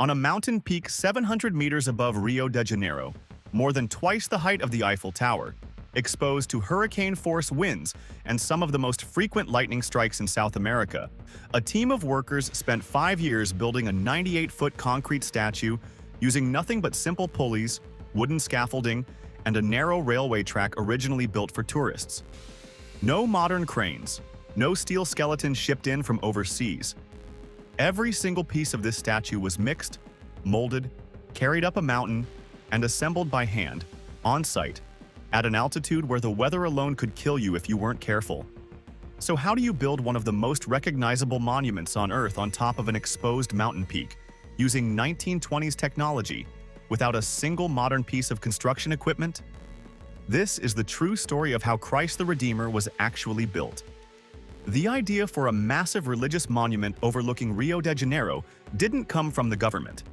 On a mountain peak 700 meters above Rio de Janeiro, more than twice the height of the Eiffel Tower, exposed to hurricane-force winds and some of the most frequent lightning strikes in South America, a team of workers spent 5 years building a 98-foot concrete statue using nothing but simple pulleys, wooden scaffolding, and a narrow railway track originally built for tourists. No modern cranes, no steel skeletons shipped in from overseas. Every single piece of this statue was mixed, molded, carried up a mountain, and assembled by hand, on-site, at an altitude where the weather alone could kill you if you weren't careful. So how do you build one of the most recognizable monuments on Earth on top of an exposed mountain peak, using 1920s technology, without a single modern piece of construction equipment? This is the true story of how Christ the Redeemer was actually built. The idea for a massive religious monument overlooking Rio de Janeiro didn't come from the government.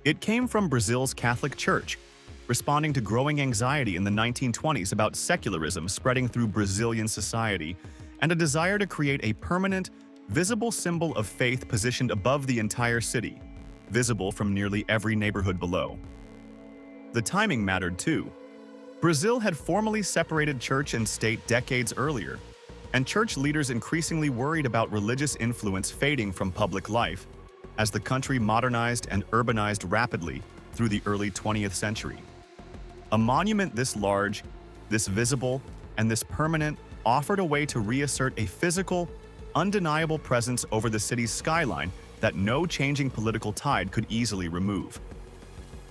It came from Brazil's Catholic Church, responding to growing anxiety in the 1920s about secularism spreading through Brazilian society and a desire to create a permanent, visible symbol of faith positioned above the entire city, visible from nearly every neighborhood below. The timing mattered too. Brazil had formally separated church and state decades earlier, and church leaders increasingly worried about religious influence fading from public life as the country modernized and urbanized rapidly through the early 20th century. A monument this large, this visible, and this permanent offered a way to reassert a physical, undeniable presence over the city's skyline that no changing political tide could easily remove.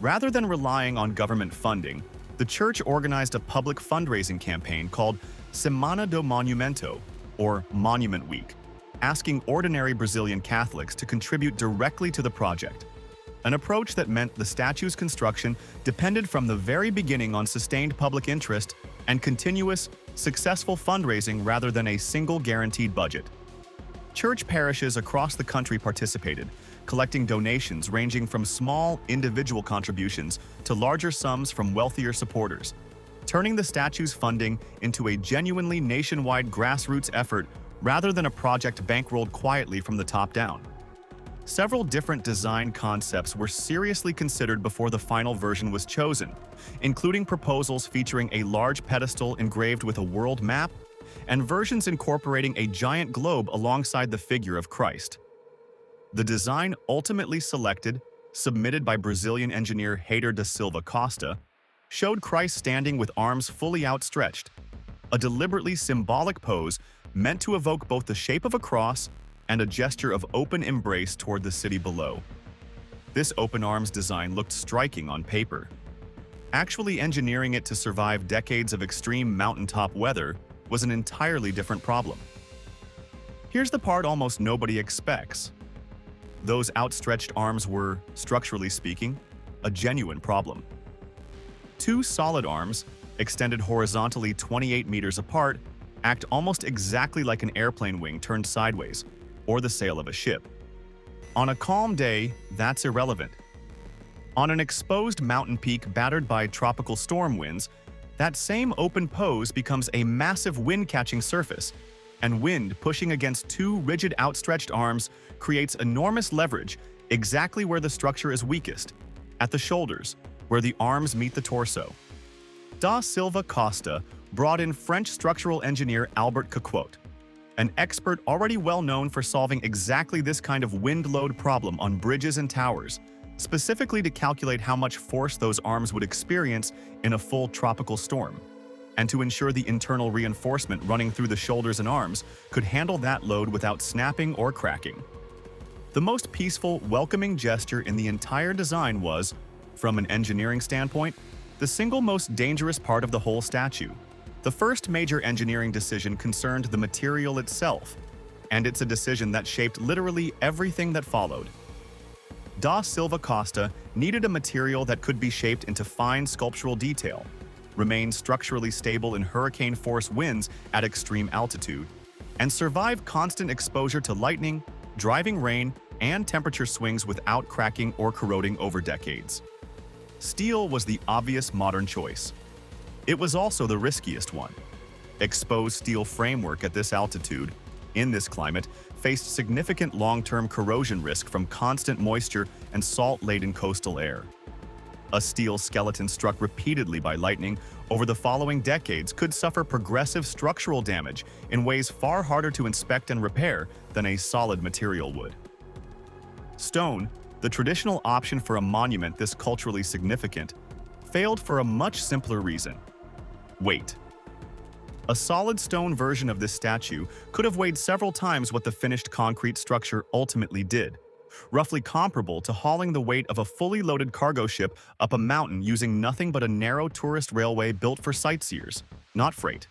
Rather than relying on government funding, the church organized a public fundraising campaign called Semana do Monumento, or Monument Week, asking ordinary Brazilian Catholics to contribute directly to the project, an approach that meant the statue's construction depended from the very beginning on sustained public interest and continuous, successful fundraising rather than a single guaranteed budget. Church parishes across the country participated, collecting donations ranging from small, individual contributions to larger sums from wealthier supporters, turning the statue's funding into a genuinely nationwide grassroots effort rather than a project bankrolled quietly from the top down. Several different design concepts were seriously considered before the final version was chosen, including proposals featuring a large pedestal engraved with a world map and versions incorporating a giant globe alongside the figure of Christ. The design ultimately selected, submitted by Brazilian engineer Heitor da Silva Costa, showed Christ standing with arms fully outstretched, a deliberately symbolic pose meant to evoke both the shape of a cross and a gesture of open embrace toward the city below. This open arms design looked striking on paper. Actually engineering it to survive decades of extreme mountaintop weather was an entirely different problem. Here's the part almost nobody expects. Those outstretched arms were, structurally speaking, a genuine problem. Two solid arms, extended horizontally 28 meters apart, act almost exactly like an airplane wing turned sideways, or the sail of a ship. On a calm day, that's irrelevant. On an exposed mountain peak battered by tropical storm winds, that same open pose becomes a massive wind-catching surface, and wind pushing against two rigid outstretched arms creates enormous leverage exactly where the structure is weakest, at the shoulders, where the arms meet the torso. Da Silva Costa brought in French structural engineer Albert Caquot, an expert already well known for solving exactly this kind of wind load problem on bridges and towers, specifically to calculate how much force those arms would experience in a full tropical storm, and to ensure the internal reinforcement running through the shoulders and arms could handle that load without snapping or cracking. The most peaceful, welcoming gesture in the entire design was, from an engineering standpoint, the single most dangerous part of the whole statue. The first major engineering decision concerned the material itself, and it's a decision that shaped literally everything that followed. Da Silva Costa needed a material that could be shaped into fine sculptural detail, remain structurally stable in hurricane-force winds at extreme altitude, and survive constant exposure to lightning, driving rain, and temperature swings without cracking or corroding over decades. Steel was the obvious modern choice. It was also the riskiest one. Exposed steel framework at this altitude, in this climate, faced significant long-term corrosion risk from constant moisture and salt-laden coastal air. A steel skeleton struck repeatedly by lightning over the following decades could suffer progressive structural damage in ways far harder to inspect and repair than a solid material would. Stone, the traditional option for a monument this culturally significant, failed for a much simpler reason: weight. A solid stone version of this statue could have weighed several times what the finished concrete structure ultimately did, roughly comparable to hauling the weight of a fully loaded cargo ship up a mountain using nothing but a narrow tourist railway built for sightseers, not freight.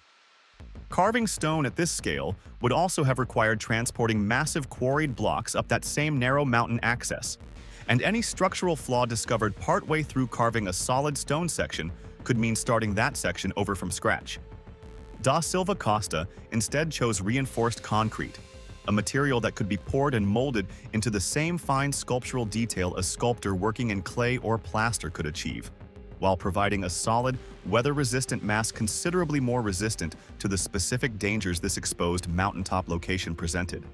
Carving stone at this scale would also have required transporting massive quarried blocks up that same narrow mountain access, and any structural flaw discovered partway through carving a solid stone section could mean starting that section over from scratch. Da Silva Costa instead chose reinforced concrete, a material that could be poured and molded into the same fine sculptural detail a sculptor working in clay or plaster could achieve, while providing a solid, weather-resistant mass considerably more resistant to the specific dangers this exposed mountaintop location presented.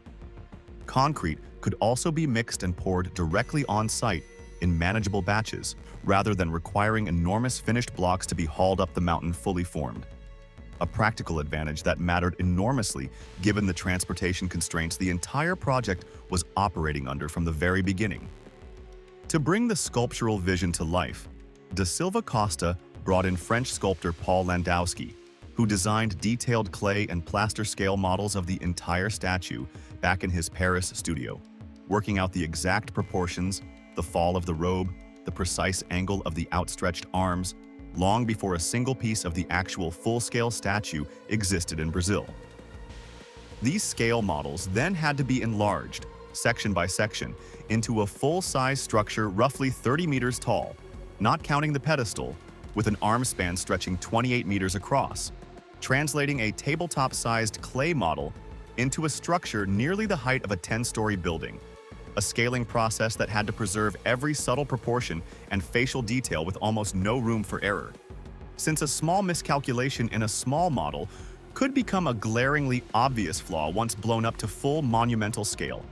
Concrete could also be mixed and poured directly on-site in manageable batches, rather than requiring enormous finished blocks to be hauled up the mountain fully formed. A practical advantage that mattered enormously given the transportation constraints the entire project was operating under from the very beginning. To bring the sculptural vision to life, Da Silva Costa brought in French sculptor Paul Landowski, who designed detailed clay and plaster scale models of the entire statue back in his Paris studio, working out the exact proportions, the fall of the robe, the precise angle of the outstretched arms, long before a single piece of the actual full-scale statue existed in Brazil. These scale models then had to be enlarged, section by section, into a full-size structure roughly 30 meters tall, not counting the pedestal, with an arm span stretching 28 meters across, translating a tabletop-sized clay model into a structure nearly the height of a 10-story building, a scaling process that had to preserve every subtle proportion and facial detail with almost no room for error, since a small miscalculation in a small model could become a glaringly obvious flaw once blown up to full monumental scale.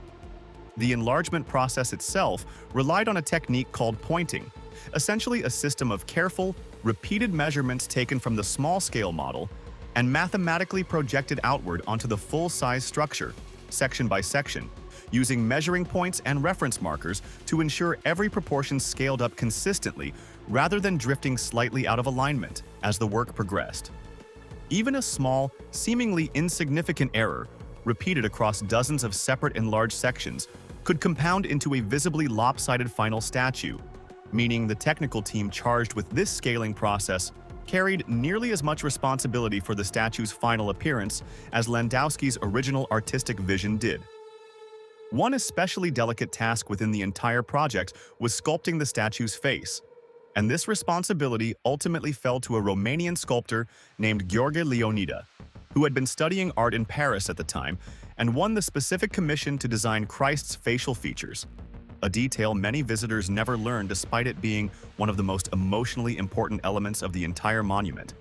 The enlargement process itself relied on a technique called pointing, essentially a system of careful, repeated measurements taken from the small-scale model and mathematically projected outward onto the full-size structure, section by section, using measuring points and reference markers to ensure every proportion scaled up consistently rather than drifting slightly out of alignment as the work progressed. Even a small, seemingly insignificant error, repeated across dozens of separate enlarged sections, could compound into a visibly lopsided final statue, meaning the technical team charged with this scaling process carried nearly as much responsibility for the statue's final appearance as Landowski's original artistic vision did. One especially delicate task within the entire project was sculpting the statue's face, and this responsibility ultimately fell to a Romanian sculptor named Gheorghe Leonida, who had been studying art in Paris at the time and won the specific commission to design Christ's facial features, a detail many visitors never learned despite it being one of the most emotionally important elements of the entire monument.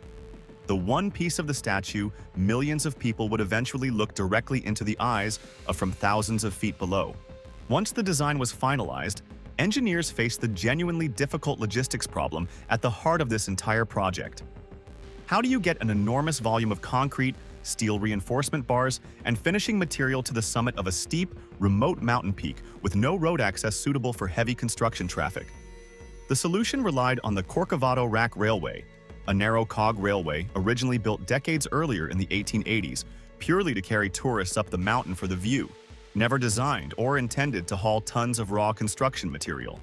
The one piece of the statue millions of people would eventually look directly into the eyes of from thousands of feet below. Once the design was finalized, engineers faced the genuinely difficult logistics problem at the heart of this entire project. How do you get an enormous volume of concrete, steel reinforcement bars, and finishing material to the summit of a steep, remote mountain peak with no road access suitable for heavy construction traffic? The solution relied on the Corcovado Rack Railway, a narrow cog railway originally built decades earlier in the 1880s purely to carry tourists up the mountain for the view, never designed or intended to haul tons of raw construction material.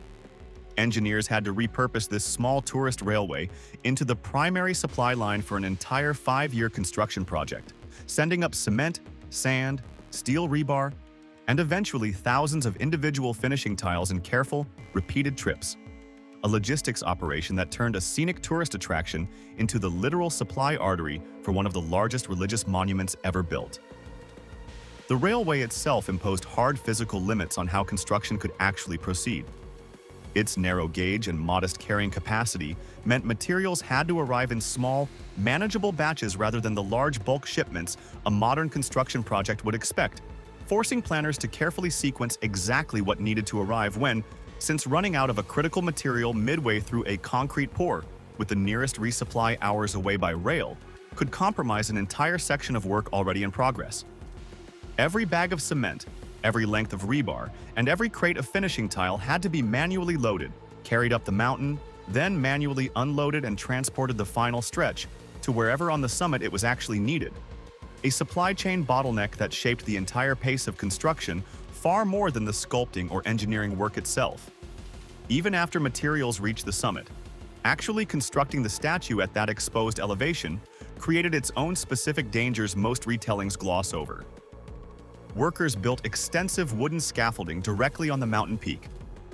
Engineers had to repurpose this small tourist railway into the primary supply line for an entire 5-year construction project, sending up cement, sand, steel rebar, and eventually thousands of individual finishing tiles in careful, repeated trips. A logistics operation that turned a scenic tourist attraction into the literal supply artery for one of the largest religious monuments ever built. The railway itself imposed hard physical limits on how construction could actually proceed. Its narrow gauge and modest carrying capacity meant materials had to arrive in small, manageable batches rather than the large bulk shipments a modern construction project would expect, forcing planners to carefully sequence exactly what needed to arrive when, since running out of a critical material midway through a concrete pour, with the nearest resupply hours away by rail, could compromise an entire section of work already in progress. Every bag of cement, every length of rebar, and every crate of finishing tile had to be manually loaded, carried up the mountain, then manually unloaded and transported the final stretch to wherever on the summit it was actually needed. A supply chain bottleneck that shaped the entire pace of construction far more than the sculpting or engineering work itself. Even after materials reached the summit, actually constructing the statue at that exposed elevation created its own specific dangers most retellings gloss over. Workers built extensive wooden scaffolding directly on the mountain peak,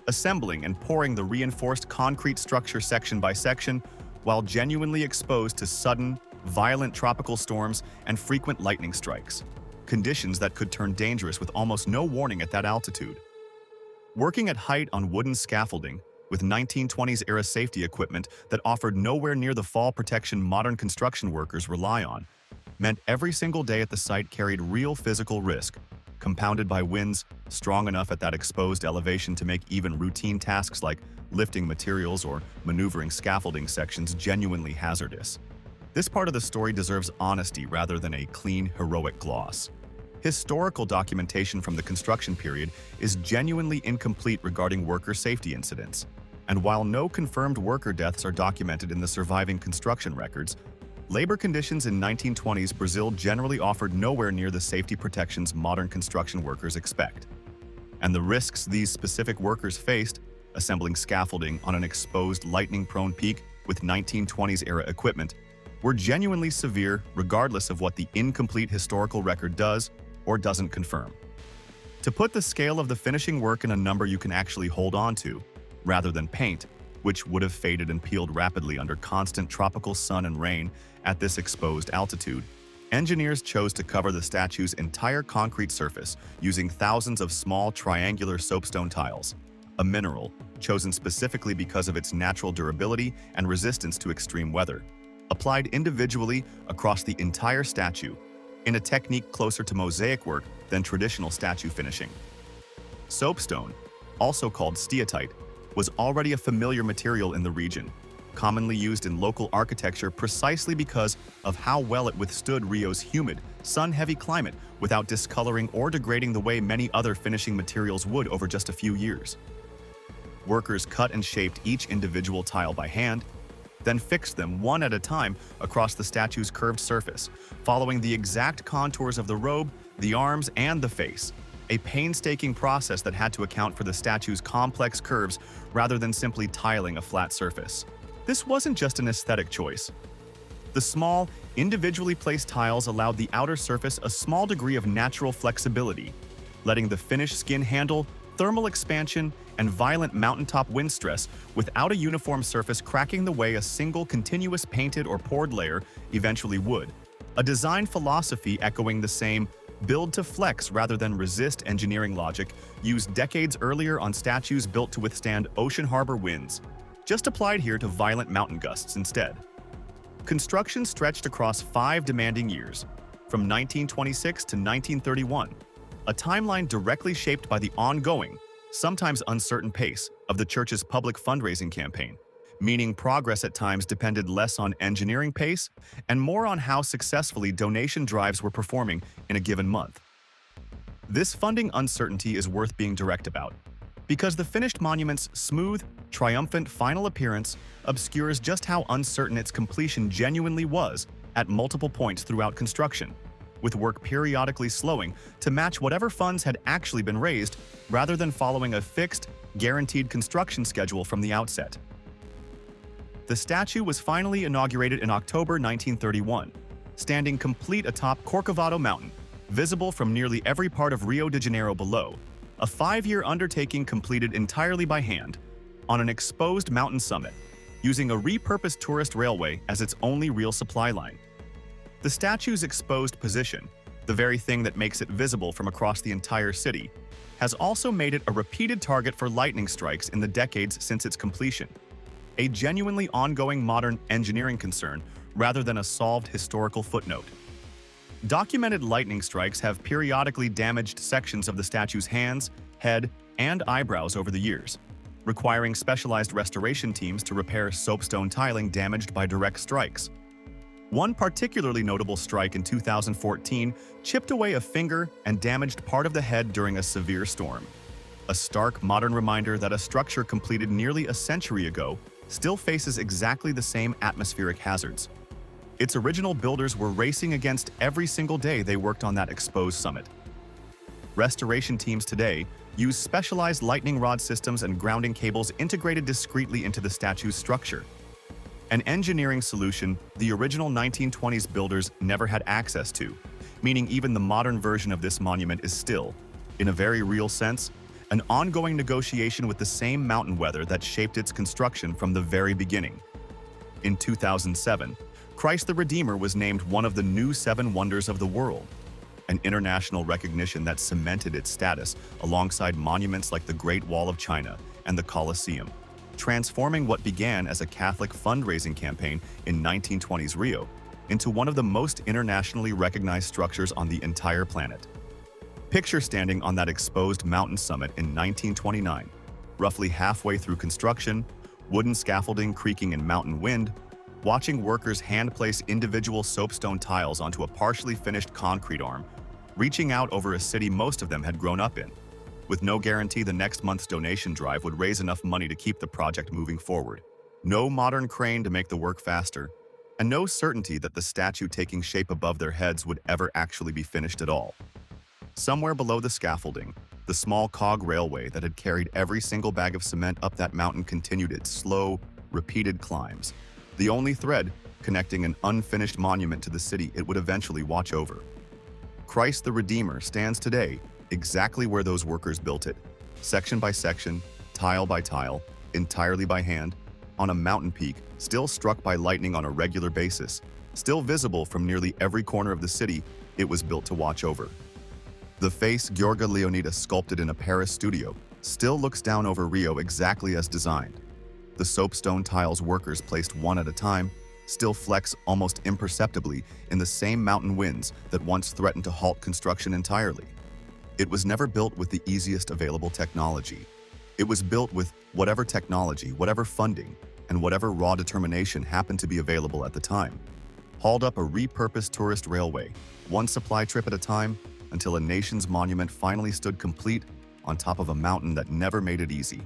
assembling and pouring the reinforced concrete structure section by section while genuinely exposed to sudden, violent tropical storms and frequent lightning strikes, conditions that could turn dangerous with almost no warning at that altitude. Working at height on wooden scaffolding, with 1920s-era safety equipment that offered nowhere near the fall protection modern construction workers rely on, meant every single day at the site carried real physical risk, compounded by winds strong enough at that exposed elevation to make even routine tasks like lifting materials or maneuvering scaffolding sections genuinely hazardous. This part of the story deserves honesty rather than a clean, heroic gloss. Historical documentation from the construction period is genuinely incomplete regarding worker safety incidents, and while no confirmed worker deaths are documented in the surviving construction records, labor conditions in 1920s Brazil generally offered nowhere near the safety protections modern construction workers expect. And the risks these specific workers faced, assembling scaffolding on an exposed lightning-prone peak with 1920s-era equipment, were genuinely severe regardless of what the incomplete historical record does or doesn't confirm. To put the scale of the finishing work in a number you can actually hold on to, rather than paint, which would have faded and peeled rapidly under constant tropical sun and rain at this exposed altitude, engineers chose to cover the statue's entire concrete surface using thousands of small triangular soapstone tiles, a mineral chosen specifically because of its natural durability and resistance to extreme weather, applied individually across the entire statue, in a technique closer to mosaic work than traditional statue finishing. Soapstone, also called steatite, was already a familiar material in the region, commonly used in local architecture precisely because of how well it withstood Rio's humid, sun-heavy climate without discoloring or degrading the way many other finishing materials would over just a few years. Workers cut and shaped each individual tile by hand, then fixed them one at a time across the statue's curved surface, following the exact contours of the robe, the arms, and the face, a painstaking process that had to account for the statue's complex curves rather than simply tiling a flat surface. This wasn't just an aesthetic choice. The small, individually placed tiles allowed the outer surface a small degree of natural flexibility, letting the finished skin handle thermal expansion and violent mountaintop wind stress without a uniform surface cracking the way a single continuous painted or poured layer eventually would. A design philosophy echoing the same build to flex rather than resist engineering logic used decades earlier on statues built to withstand ocean harbor winds, just applied here to violent mountain gusts instead. Construction stretched across 5 demanding years, from 1926 to 1931, a timeline directly shaped by the ongoing, sometimes uncertain pace of the church's public fundraising campaign, meaning progress at times depended less on engineering pace and more on how successfully donation drives were performing in a given month. This funding uncertainty is worth being direct about, because the finished monument's smooth, triumphant final appearance obscures just how uncertain its completion genuinely was at multiple points throughout construction, with work periodically slowing to match whatever funds had actually been raised rather than following a fixed, guaranteed construction schedule from the outset. The statue was finally inaugurated in October 1931, standing complete atop Corcovado Mountain, visible from nearly every part of Rio de Janeiro below, a 5-year undertaking completed entirely by hand, on an exposed mountain summit, using a repurposed tourist railway as its only real supply line. The statue's exposed position, the very thing that makes it visible from across the entire city, has also made it a repeated target for lightning strikes in the decades since its completion, a genuinely ongoing modern engineering concern rather than a solved historical footnote. Documented lightning strikes have periodically damaged sections of the statue's hands, head, and eyebrows over the years, requiring specialized restoration teams to repair soapstone tiling damaged by direct strikes. One particularly notable strike in 2014 chipped away a finger and damaged part of the head during a severe storm. A stark modern reminder that a structure completed nearly a century ago still faces exactly the same atmospheric hazards. Its original builders were racing against every single day they worked on that exposed summit. Restoration teams today use specialized lightning rod systems and grounding cables integrated discreetly into the statue's structure. An engineering solution the original 1920s builders never had access to, meaning even the modern version of this monument is still, in a very real sense, an ongoing negotiation with the same mountain weather that shaped its construction from the very beginning. In 2007, Christ the Redeemer was named one of the new 7 wonders of the world, an international recognition that cemented its status alongside monuments like the Great Wall of China and the Colosseum, transforming what began as a Catholic fundraising campaign in 1920s Rio into one of the most internationally recognized structures on the entire planet. Picture standing on that exposed mountain summit in 1929, roughly halfway through construction, wooden scaffolding creaking in mountain wind, watching workers hand-place individual soapstone tiles onto a partially finished concrete arm, reaching out over a city most of them had grown up in, with no guarantee the next month's donation drive would raise enough money to keep the project moving forward. No modern crane to make the work faster, and no certainty that the statue taking shape above their heads would ever actually be finished at all. Somewhere below the scaffolding, the small cog railway that had carried every single bag of cement up that mountain continued its slow, repeated climbs, the only thread connecting an unfinished monument to the city it would eventually watch over. Christ the Redeemer stands today exactly where those workers built it, section by section, tile by tile, entirely by hand, on a mountain peak, still struck by lightning on a regular basis, still visible from nearly every corner of the city it was built to watch over. The face Gheorghe Leonida sculpted in a Paris studio still looks down over Rio exactly as designed. The soapstone tiles workers placed one at a time still flex almost imperceptibly in the same mountain winds that once threatened to halt construction entirely. It was never built with the easiest available technology. It was built with whatever technology, whatever funding, and whatever raw determination happened to be available at the time. Hauled up a repurposed tourist railway, one supply trip at a time, until a nation's monument finally stood complete on top of a mountain that never made it easy.